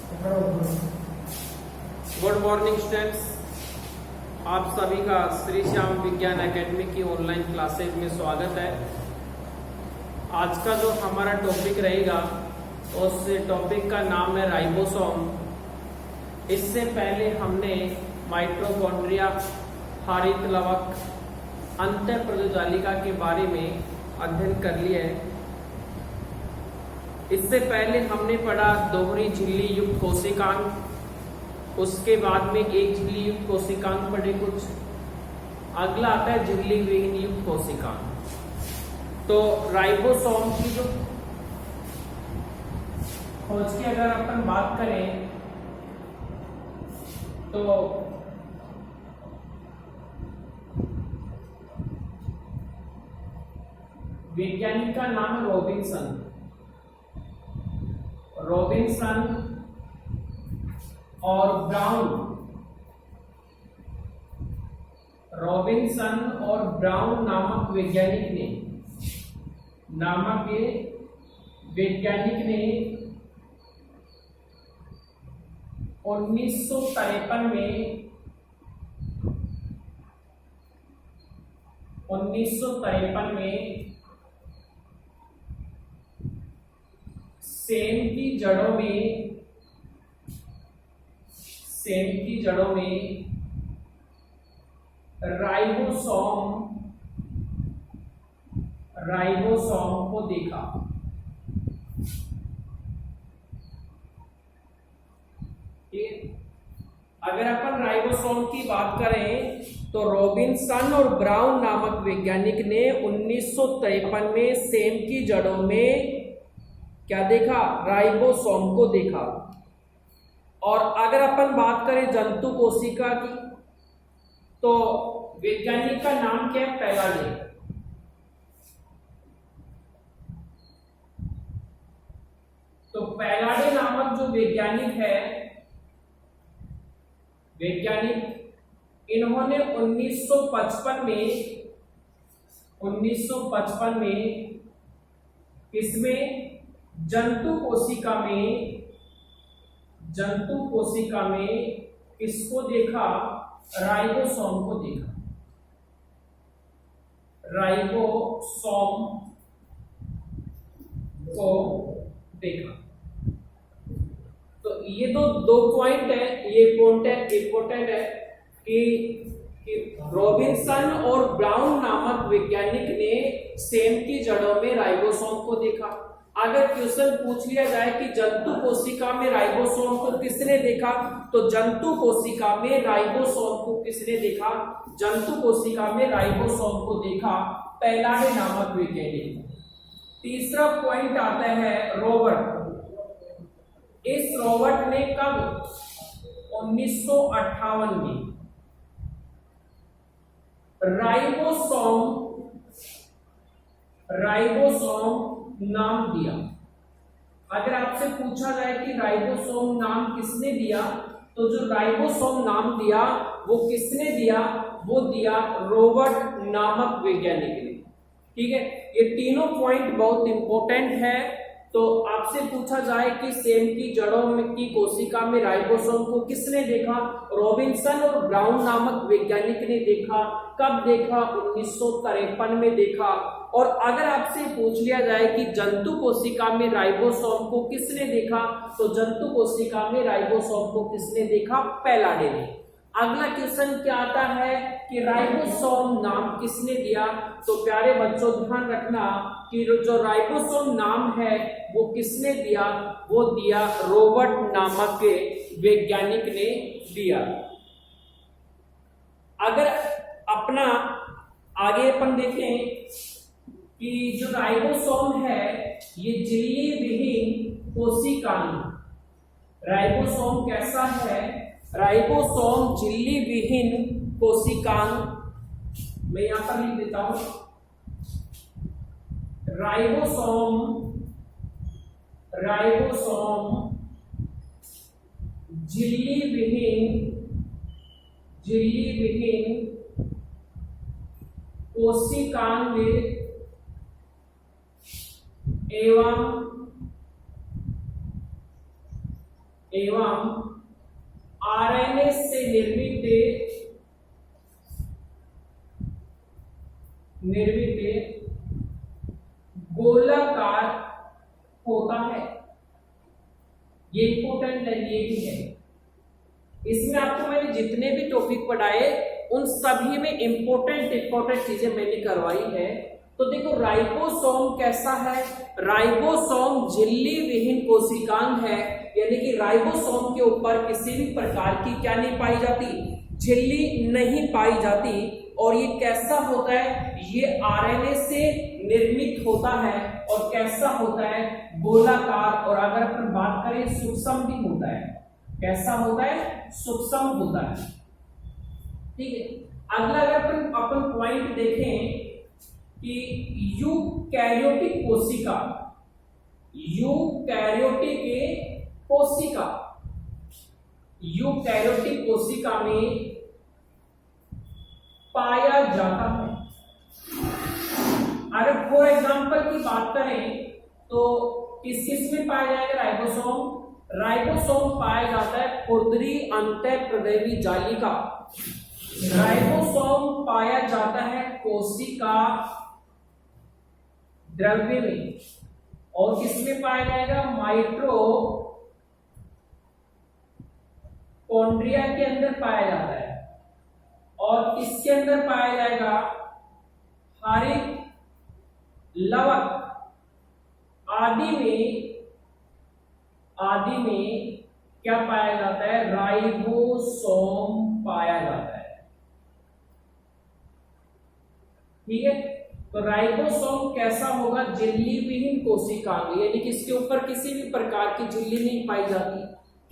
Good morning students, आप सभी का श्री श्याम विज्ञान एकेडमी की ऑनलाइन क्लासेज में स्वागत है। आज का जो हमारा टॉपिक रहेगा उस टॉपिक का नाम है राइबोसोम। इससे पहले हमने माइटोकॉन्ड्रिया, हरित लवक, अंतःप्रयोजालिका के बारे में अध्ययन कर लिया है। इससे पहले हमने पढ़ा दोहरी झिल्ली युक्त कोशिकांग, उसके बाद में एक झिल्ली युक्त कोशिकांग पढ़े कुछ। अगला आता है झिल्ली विहीन युक्त कोशिकांग। तो राइबोसोम की जो खोज की अगर अपन बात करें तो वैज्ञानिक का नाम है रॉबिन्सन और ब्राउन नामक वैज्ञानिक ने 1953 में सेम की जड़ों में राइबोसोम को देखा। अगर अपन राइबोसोम की बात करें तो रॉबिन्सन और ब्राउन नामक वैज्ञानिक ने 1953 में सेम की जड़ों में क्या देखा? राइबोसोम को देखा। और अगर अपन बात करें जंतु कोशिका की तो वैज्ञानिक का नाम क्या है? पैलाडे। तो पैलाडे नामक जो वैज्ञानिक इन्होंने 1955 में इसमें जंतु कोशिका में किसको देखा? राइबोसोम को देखा। तो ये दो पॉइंट है, ये इंपॉर्टेंट है कि रॉबिन्सन और ब्राउन नामक वैज्ञानिक ने सेम की जड़ों में राइबोसोम को देखा। अगर क्वेश्चन पूछ लिया जाए कि जंतु कोशिका में राइबोसोम को किसने देखा, तो जंतु कोशिका में राइबोसोम को किसने देखा? जंतु कोशिका में राइबोसोम को देखा पैलाडे नामक वैज्ञानिक। तीसरा पॉइंट आता है रॉबर्ट। इस रॉबर्ट ने कब? 1958 में राइबोसोम नाम दिया। अगर आपसे पूछा जाए कि राइबोसोम नाम किसने दिया, तो जो राइबोसोम नाम दिया वो किसने दिया? वो दिया रॉबर्ट नामक वैज्ञानिक ने। ठीक है, ये तीनों पॉइंट बहुत इंपॉर्टेंट है। तो आपसे पूछा जाए कि सेम की जड़ों में की कोशिका में राइबोसोम को किसने देखा? रॉबिन्सन और ब्राउन नामक वैज्ञानिक ने देखा। कब देखा? 1953 में देखा। और अगर आपसे पूछ लिया जाए कि जंतु कोशिका में राइबोसोम को किसने देखा, तो जंतु कोशिका में राइबोसोम को किसने देखा? पैलाडे ने। अगला क्वेश्चन क्या आता है कि राइबोसोम नाम किसने दिया? तो प्यारे बच्चों ध्यान रखना कि जो राइबोसोम नाम है वो किसने दिया? वो दिया रॉबर्ट नामक के वैज्ञानिक ने दिया। अगर अपना आगे अपन देखें कि जो राइबोसोम है ये झिल्ली विहीन कोशिकांग। राइबोसोम कैसा है? राइबोसोम झिल्ली विहीन कोशिकांग। मैं यहां पर लिख देता हूं, राइबोसोम झिल्ली विहीन कोशिकांग एवं एवं आरएनए से निर्मित गोलाकार होता है। ये इंपॉर्टेंट है, ये भी है। इसमें आपको मैंने जितने भी टॉपिक पढ़ाए उन सभी में इंपॉर्टेंट चीजें मैंने करवाई है। तो देखो राइबोसोम कैसा है, राइबोसोम झिल्ली विहीन कोशिकांग है, यानी कि राइबोसोम के ऊपर किसी भी प्रकार की क्या नहीं पाई जाती, झिल्ली नहीं पाई जाती। और ये कैसा होता है, ये आरएनए से निर्मित होता है और कैसा होता है, गोलाकार। और अगर अपन बात करें सूक्ष्म भी होता है, कैसा होता है, सूक्ष्म होता है। ठीक है, अगला अगर अपन पॉइंट देखें कि यूकैरियोटिक कोशिका में पाया जाता है। अगर फॉर एग्जांपल की बात करें तो किस में पाया जाएगा, राइबोसोम पाया जाता है खुरदरी अंतःप्रदेवी जालिका। राइबोसोम पाया जाता है कोशिका द्रव्य में। और किसमें पाया जाएगा, माइटोकॉन्ड्रिया के अंदर पाया जाता है। और इसके अंदर पाया जाएगा हरित लवक आदि में क्या पाया जाता है, राइबोसोम पाया जाता है। ठीक है, तो राइबोसोम कैसा होगा, झिल्ली विहीन कोशिकांग, यानी कि इसके ऊपर किसी भी प्रकार की झिल्ली नहीं पाई जाती।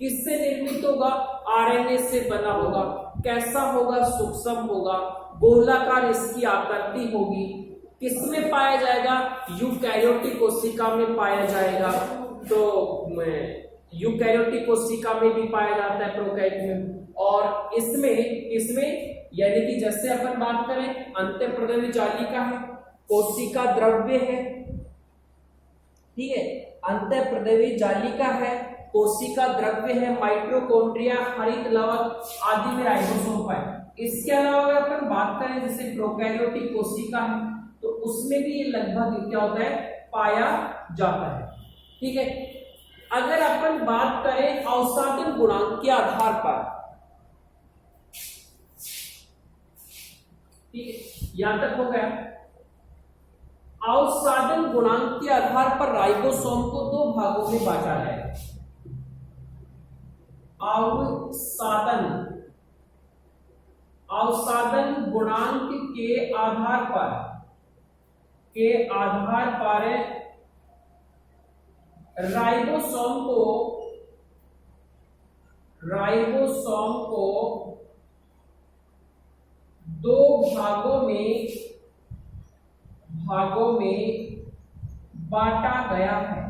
किससे निर्मित होगा, आरएनए से बना होगा। कैसा होगा, सूक्ष्म होगा, गोलाकार इसकी आकृति होगी। किसमें पाया जाएगा, यूकैरियोटिक कोशिका में पाया जाएगा। तो यूकैरियोटिक कोशिका में भी पाया जाता है, प्रोकैरियोट में। और इसमें यानी कि जैसे अपन बात करें अंतःप्रदेवी जालिका है, कोशिका द्रव्य है। ठीक है, अंतःप्रदेवी जालिका है, कोशिका द्रव्य है, माइटोकॉन्ड्रिया, हरित लवक आदि में राइबोसोम पाए। इसके अलावा अगर अपन बात करें जैसे प्रोकैरियोटिक कोशिका है तो उसमें भी ये लगभग क्या होता है, पाया जाता है। ठीक है, अगर अपन बात करें अवसादन गुणांक के आधार पर, ठीक है, यहां तक हो गया। अवसादन गुणांक के आधार पर राइबोसोम को दो भागों में बांटा जाएगा। अवसादन गुणांक के आधार पर राइबोसोम को दो भागों में बांटा गया है।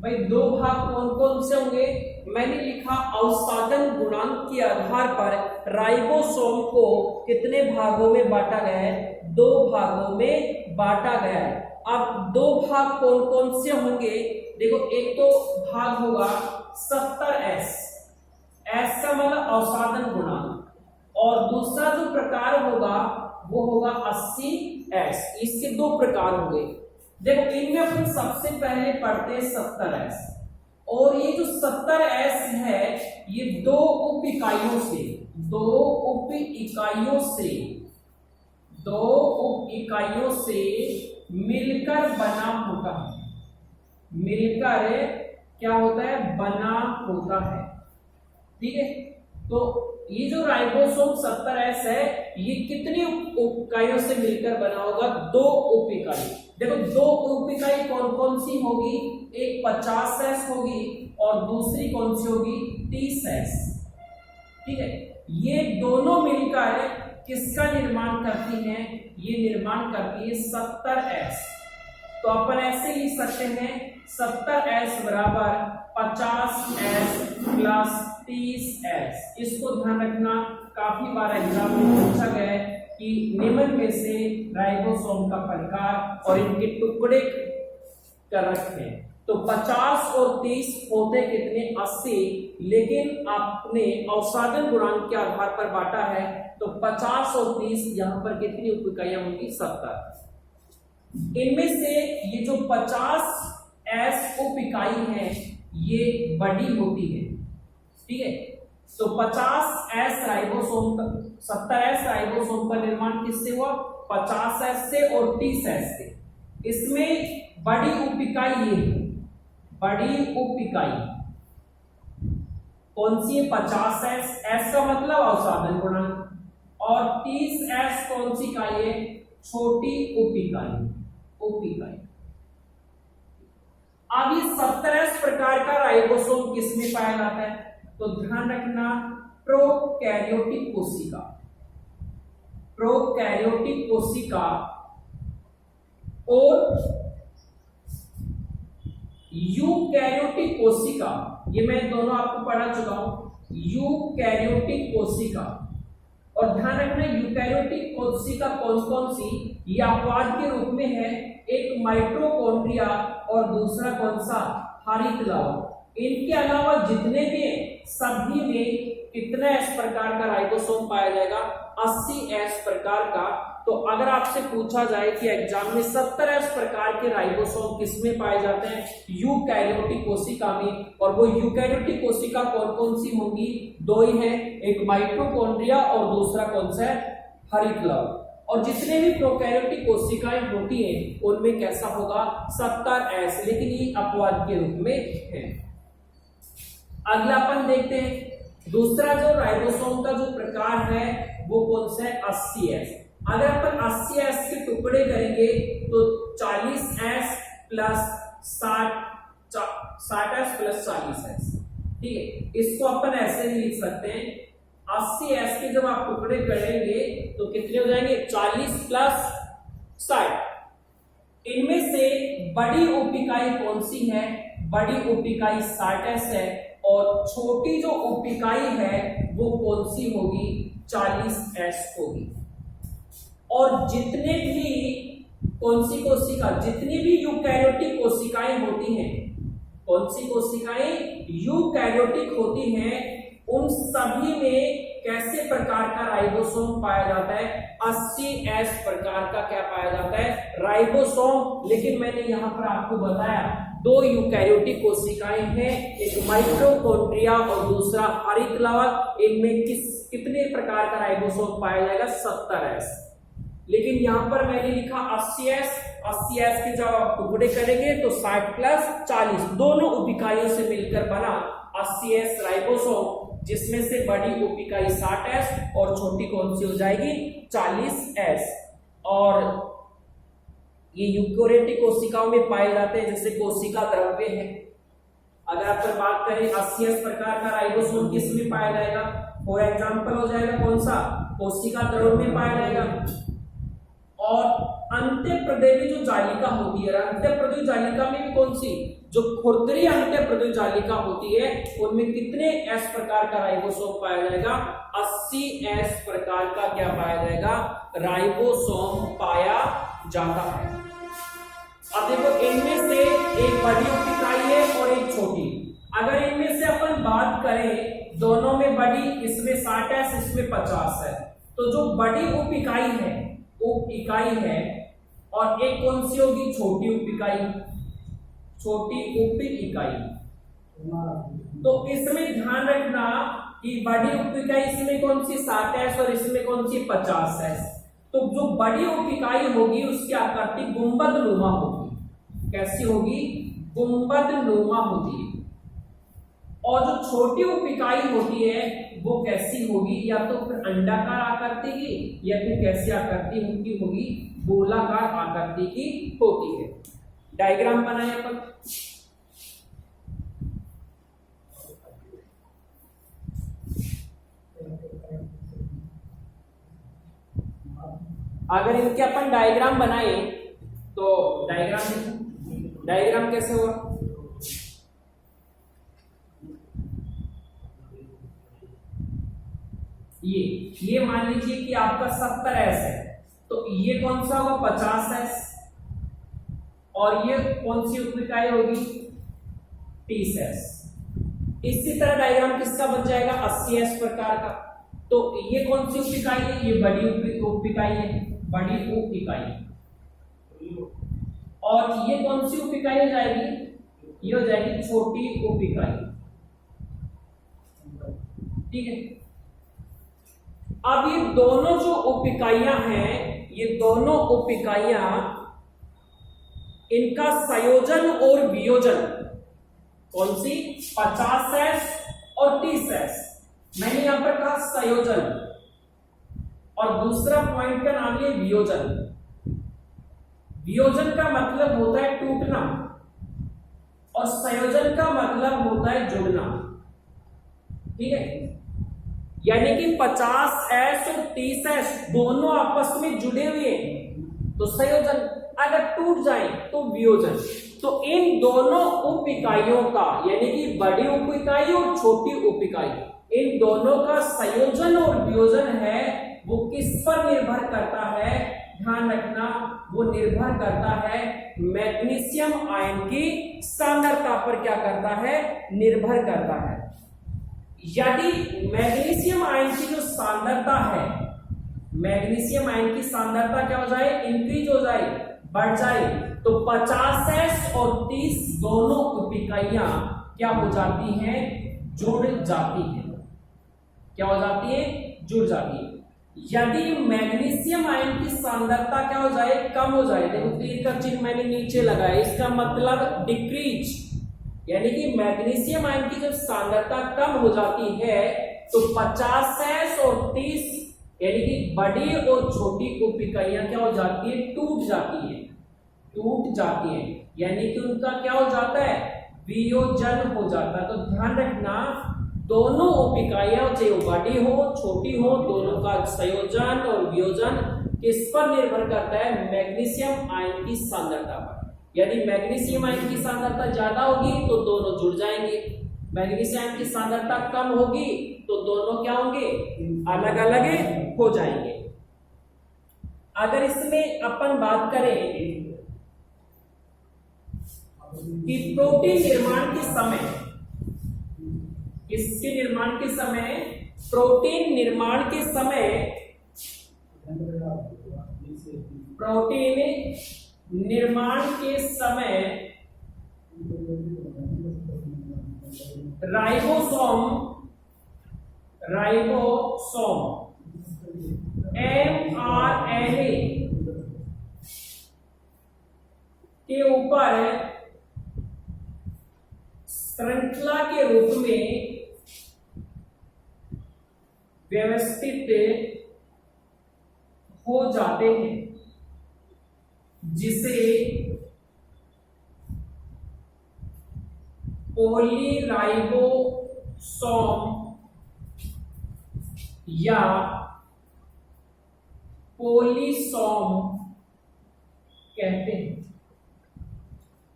भाई दो भाग कौन कौन से होंगे, मैंने लिखा अवसादन गुणांक के आधार पर राइबोसोम को कितने भागों में बांटा गया है, दो भागों में बांटा गया है। अब दो भाग कौन कौन से होंगे, देखो एक तो भाग होगा 70S, S का मतलब अवसादन गुणांक, और दूसरा जो प्रकार होगा वो होगा 80S। इसके दो प्रकार होंगे। देखो इनमें अपन सबसे पहले पढ़ते हैं 70S, और ये जो 70S है ये दो उप इकाइयों से मिलकर बना होता है। मिलकर क्या होता है, बना होता है। ठीक है, तो ये जो राइबोसोम 70S है ये कितनी उप इकाइयों से मिलकर बना होगा, दो उप इकाई। देखो दो उप इकाई कौन कौन सी होगी, एक 50S होगी और दूसरी कौन सी होगी, 30S। ठीक है, ये दोनों मिलकर किसका निर्माण करती हैं, ये निर्माण करती है 70S। तो अपन ऐसे लिख सकते हैं 70S बराबर 50S प्लस 30S। इसको ध्यान रखना, काफी बार एग्जाम में पूछा गया है कि निम्न में से राइबोसोम का प्रकार और इनके टुकड़े कर रखे हैं। तो 50 और 30 होते कितने 80, लेकिन आपने अवसादन गुणांक के आधार पर बांटा है तो 50 और 30 यहां पर कितनी उप इकाइयां होंगी 70। इनमें से ये जो 50s उप इकाई है ये बड़ी होती है, ठीक है। तो 50s राइबोसोम, 70s राइबोसोम का निर्माण किससे हुआ 50s से और 30s से। इसमें बड़ी उप इकाई ये है, बड़ी उप इकाई कौन सी है 50s, s का मतलब अवसादन गुणांक, और 30s कौन सी इकाई है छोटी उप इकाई, उप इकाई। अब ये 70s प्रकार का राइबोसोम किसमें पाया जाता है, तो ध्यान रखना प्रोकैरियोटिक कोशिका, प्रोकैरियोटिक कोशिका और यूकैरियोटिक कोशिका, ये मैं दोनों आपको पढ़ा चुका हूं, यूकैरियोटिक कोशिका। और ध्यान रखना यूकैरियोटिक कोशिका कौन कौन सी, ये अपवाद के रूप में है, एक माइटोकॉन्ड्रिया और दूसरा कौन सा हरित लवक। इनके अलावा जितने भी सभी में कितना एस प्रकार का राइबोसोम पाया जाएगा 80s प्रकार का। तो अगर आपसे पूछा जाए कि एग्जाम में 70s प्रकार के राइबोसोम किसमें पाए जाते हैं यूकैरियोटिक कोशिका में, और वो यूकैरियोटिक कोशिका कौन कौन सी होंगी, दो ही है, एक माइटोकॉन्ड्रिया और दूसरा कौन सा है हरित लवक। और जितने भी प्रोकैरियोटिक कोशिकाएं होती हैं उनमें कैसा होगा 70s, लेकिन ये अपवाद के रूप में है। अगला अपन देखते हैं दूसरा जो राइबोसोम का जो प्रकार है वो कौन सा है 80s। अगर अपन 80s के टुकड़े करेंगे तो 40s plus 60s plus 40s, ठीक है। इसको अपन ऐसे भी लिख सकते हैं 80s के जब आप टुकड़े करेंगे तो कितने हो जाएंगे 40 प्लस 60। इनमें से बड़ी उप इकाई कौन सी है, बड़ी उप इकाई 60s है, और छोटी जो उप इकाई है वो कौन सी होगी 40s होगी। और जितने भी कौन सी कोशिका, जितनी भी यूकैरियोटिक कोशिकाएं होती हैं, कौन सी कोशिकाएं यूकैरियोटिक होती हैं, उन सभी में कैसे प्रकार का राइबोसोम पाया जाता है 80s प्रकार का क्या पाया जाता है राइबोसोम। लेकिन मैंने यहां पर आपको बताया दो यूकैरियोटिक कोशिकाएं हैं, एक माइटोकॉन्ड्रिया और दूसरा हरित लवक। इनमें कितने प्रकार का राइबोसोम पाया जाएगा 70s। लेकिन यहां पर मैंने लिखा 80s के जब आप टुकड़े करेंगे तो 60 प्लस 40 दोनों उप इकाइयों से मिलकर बना 80s राइबोसोम, जिसमें से बड़ी उप इकाई 60s और छोटी कौन सी हो जाएगी 40s। और ये यूकैरियोटिक कोशिकाओं में पाए जाते हैं जैसे कोशिका द्रव्य है। अगर आप बात करें 80s प्रकार का राइबोसोम किस में पाया जाएगा, फॉर एग्जांपल हो जाएगा कौन सा कोशिका द्रव्य में पाया जाएगा। और अंत्यप्रदेवी जो जालिका होती है, अंत्यप्रदेवी जालिका में भी कौन सी जो खुरदरी अंत्यप्रदेवी जालिका होती है उनमें कितने एस प्रकार का राइबोसोम पाया जाएगा 80s प्रकार का क्या पाया जाएगा राइबोसोम पाया जाता है। अब देखो इनमें से एक बड़ी उप इकाई है और एक छोटी। अगर इनमें से अपन बात करें दोनों में बड़ी, इसमें 60s इसमें 50 है, तो जो बड़ी उप इकाई है और एक कौन सी होगी छोटी उप इकाई, छोटी उप इकाई। तो इसमें ध्यान रखना कि बड़ी उप इकाई इसमें कौन सी 60s और इसमें कौन सी 50s। तो जो बड़ी उप इकाई होगी उसकी आकृति गुंबद नुमा होगी। कैसी होगी गुंबद नुमा होती है। और जो छोटी उप इकाई होती है वो कैसी होगी, या तो फिर अंडाकार आकृति की या फिर कैसी आकृति उनकी होगी गोलाकार आकृति की होती है। डायग्राम बनाए अपन। अगर इनके अपन डायग्राम बनाए तो डायग्राम कैसे हुआ, ये मान लीजिए कि आपका 70s है, तो ये कौन सा होगा 50s, और ये कौन सी उप इकाई होगी 30s। इसी तरह डायग्राम किसका बन जाएगा 80s प्रकार का। तो ये कौन सी उप इकाई है, ये बड़ी उप इकाई है, बड़ी उप इकाई। और ये कौन सी उप इकाई हो जाएगी, ये हो जाएगी छोटी उप इकाई। ठीक है। अब ये दोनों जो उप इकाइयां हैं, ये दोनों उप इकाइयां, इनका संयोजन और वियोजन कौन सी 50s और 30s। मैंने यहां पर कहा संयोजन, और दूसरा पॉइंट का नाम है वियोजन। वियोजन का मतलब होता है टूटना, और संयोजन का मतलब होता है जुड़ना। ठीक है। यानी कि 50s और 30s दोनों आपस में जुड़े हुए हैं तो संयोजन, अगर टूट जाए तो वियोजन। तो इन दोनों उप इकाइयों का, यानी कि बड़ी उप इकाई और छोटी उप इकाई, इन दोनों का संयोजन और वियोजन है वो किस पर निर्भर करता है, ध्यान रखना, वो निर्भर करता है मैग्नीशियम आयन की सांद्रता पर। क्या करता है, निर्भर करता है। यदि मैग्नीशियम आयन की जो सांद्रता है, मैग्नीशियम आयन की सांद्रता क्या हो जाए, इंक्रीज हो जाए, बढ़ जाए, तो 50s और 30 दोनों उप इकाइयां क्या हो जाती हैं, जुड़ जाती हैं। क्या हो जाती है, जुड़ जाती है। यदि मैग्नीशियम आयन की सांद्रता क्या हो जाए, कम हो जाए, देखो तीर का चिन्ह मैंने नीचे लगाया, इसका मतलब डिक्रीज, यानी कि मैग्नीशियम आयन की जब सांद्रता कम हो जाती है तो 50s और 30 यानी कि बड़ी और छोटी उप इकाइयां क्या हो जाती है, टूट जाती है, टूट जाती है, यानी कि उनका क्या हो जाता है, वियोजन हो जाता है। तो ध्यान रखना, दोनों उप इकाइयां चाहे वो बड़ी हो छोटी हो, दोनों का संयोजन और वियोजन किस पर निर्भर करता है, मैग्नीशियम आयन की सांद्रता पर। यदि मैग्नीशियम आयन की सांद्रता ज्यादा होगी तो दोनों जुड़ जाएंगे, मैग्नीशियम आयन की सांद्रता कम होगी तो दोनों क्या होंगे, अलग अलग हो जाएंगे। अगर इसमें अपन बात करें कि प्रोटीन निर्माण के समय, इसके निर्माण के समय, प्रोटीन निर्माण के समय, प्रोटीन निर्माण के समय राइबोसोम mRNA के ऊपर श्रृंखला के रूप में व्यवस्थित हो जाते हैं, जिसे पॉलीराइबोसोम या पॉलीसोम कहते हैं।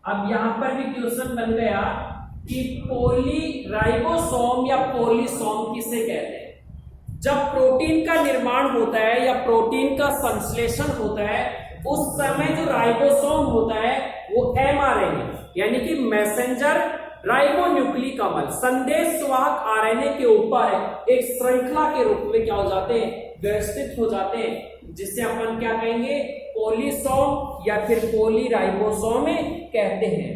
अब यहां पर भी क्वेश्चन बन गया कि पॉलीराइबोसोम या पॉलीसोम किसे कहते हैं। जब प्रोटीन का निर्माण होता है या प्रोटीन का संश्लेषण होता है, उस समय जो राइबोसोम होता है वो mRNA यानी कि मैसेंजर राइबोन्यूक्लिक अम्ल, संदेशवाहक आरएनए के ऊपर एक श्रृंखला के रूप में क्या हो जाते हैं, व्यवस्थित हो जाते हैं, जिससे अपन क्या कहेंगे, पॉलीसोम या फिर पॉलीराइबोसोम कहते हैं।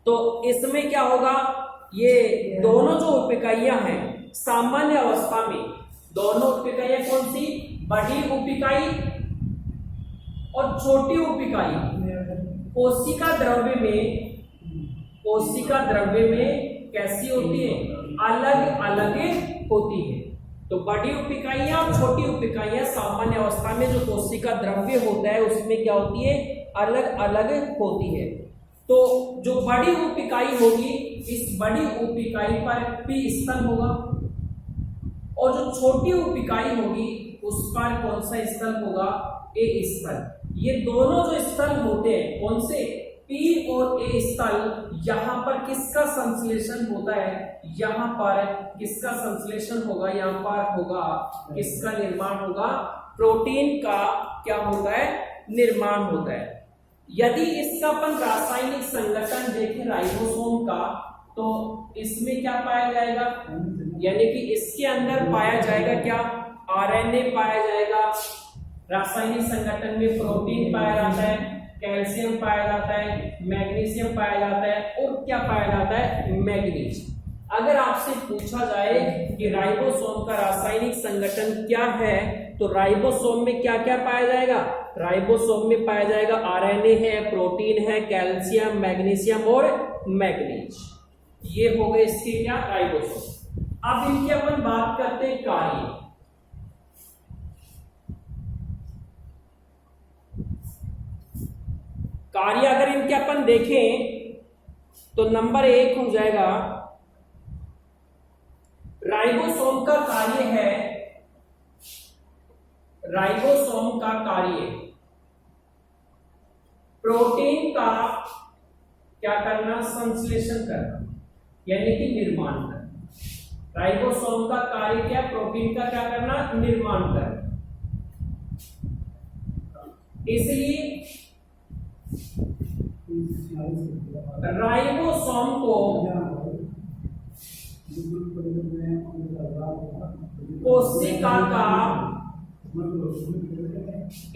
तो इसमें क्या होगा, ये दोनों जो उप इकाइयां हैं सामान्य अवस्था में, दोनों उप इकाइयां कौन सी, बड़ी उप इकाई और छोटी उप इकाई, कोशिका द्रव्य में कैसी होती है, अलग अलग होती है। तो बड़ी उप इकाइयां और छोटी उप इकाइयां सामान्य अवस्था में जो कोशिका द्रव्य होता है उसमें क्या होती है, अलग अलग होती है। तो जो बड़ी उप इकाई होगी, इस बड़ी उप इकाई पर P स्थल होगा, और जो छोटी उप इकाई होगी उस पर कौन सा स्थल होगा, A स्थल। ये दोनों जो स्थल होते हैं कौन से, P और A स्थल, यहां पर किसका संश्लेषण होता है, यहां पर किसका संश्लेषण होगा, यहां पर होगा किसका निर्माण होगा, प्रोटीन का क्या होता है, निर्माण होता है। यदि इसका अपन रासायनिक संगठन देखें राइबोसोम का, तो इसमें क्या पाया जाएगा, यानी कि इसके अंदर पाया जाएगा क्या, आरएनए पाया जाएगा। रासायनिक संगठन में प्रोटीन पाया जाता है, कैल्शियम पाया जाता है, मैग्नीशियम पाया जाता है और क्या पाया जाता है, मैग्नीज। अगर आपसे पूछा जाए कि राइबोसोम का रासायनिक संगठन क्या है, तो राइबोसोम में क्या क्या पाया जाएगा, राइबोसोम में पाया जाएगा आरएनए है, प्रोटीन है, कैल्शियम, मैग्नीशियम और मैग्नीज। ये हो गए इसके क्या, राइबोसोम। अब इनकी अपन बात करते हैं कार्य। कार्य अगर इनके अपन देखें तो नंबर 1 हो जाएगा, राइबोसोम का कार्य है, राइबोसोम का कार्य प्रोटीन का क्या करना, संश्लेषण करना, यानी कि निर्माण करना। राइबोसोम का कार्य क्या, प्रोटीन का क्या करना, निर्माण करना। इसलिए राइबोसोम को कोशिका का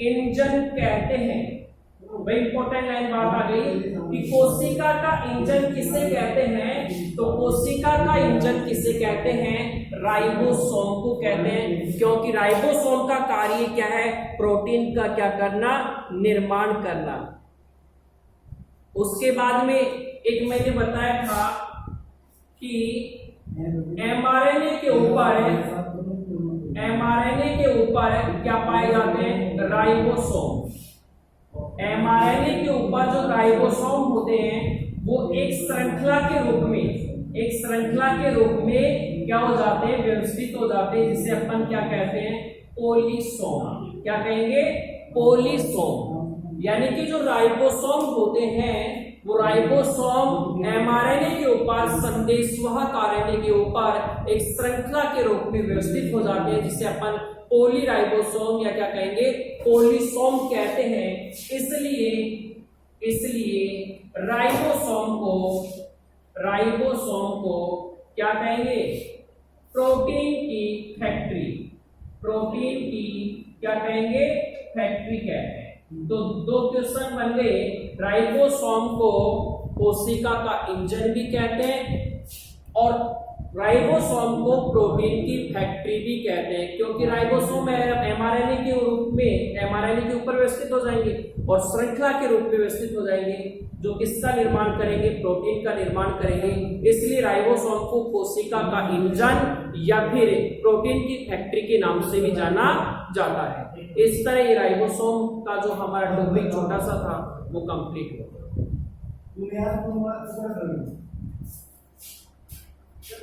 इंजन कहते हैं। भाई इंपॉर्टेंट लाइन बात आ गई कि कोशिका का इंजन किसे कहते हैं, तो कोशिका का इंजन किसे कहते हैं, राइबोसोम को कहते हैं, क्योंकि राइबोसोम का कार्य क्या है, प्रोटीन का क्या करना, निर्माण करना। उसके बाद में एक मैंने बताया था कि एमआरएनए के ऊपर क्या पाए जाते हैं, राइबोसोम। एमआरएनए के ऊपर जो राइबोसोम होते हैं वो एक श्रृंखला के रूप में क्या हो जाते हैं, व्यवस्थित हो जाते हैं, जिसे अपन क्या कहते हैं, पोलिसोम। क्या कहेंगे, पोलिसोम। यानी कि जो राइबोसोम होते हैं वो राइबोसोम एमआरएनए के ऊपर, संदेशवाहक आरएनए के ऊपर एक श्रृंखला के रूप में व्यवस्थित हो जाते हैं, जिसे अपन पोलीराइबोसोम या क्या कहेंगे, पोलिसोम कहते हैं। इसलिए राइबोसोम को क्या कहेंगे, प्रोटीन की फैक्ट्री क्या कहेंगे, फैक्ट्री कहते हैं। तो 2 क्वेश्चन बन गए। राइबोसोम को कोशिका का इंजन भी कहते हैं और राइबोसोम को प्रोटीन की फैक्ट्री भी कहते हैं, क्योंकि राइबोसोम एमआरएनए के रूप में एमआरएनए के ऊपर व्यवस्थित हो जाएंगे और श्रृंखला के रूप में व्यवस्थित हो जाएंगे, जो किसका निर्माण करेंगे, प्रोटीन का निर्माण करेंगे। इसलिए राइबोसोम को कोशिका का इंजन या फिर प्रोटीन की फैक्ट्री के नाम से भी जाना जाता है। इस तरह ये राइबोसोम का जो हमारा टॉपिक छोटा सा था वो कंप्लीट हो गया।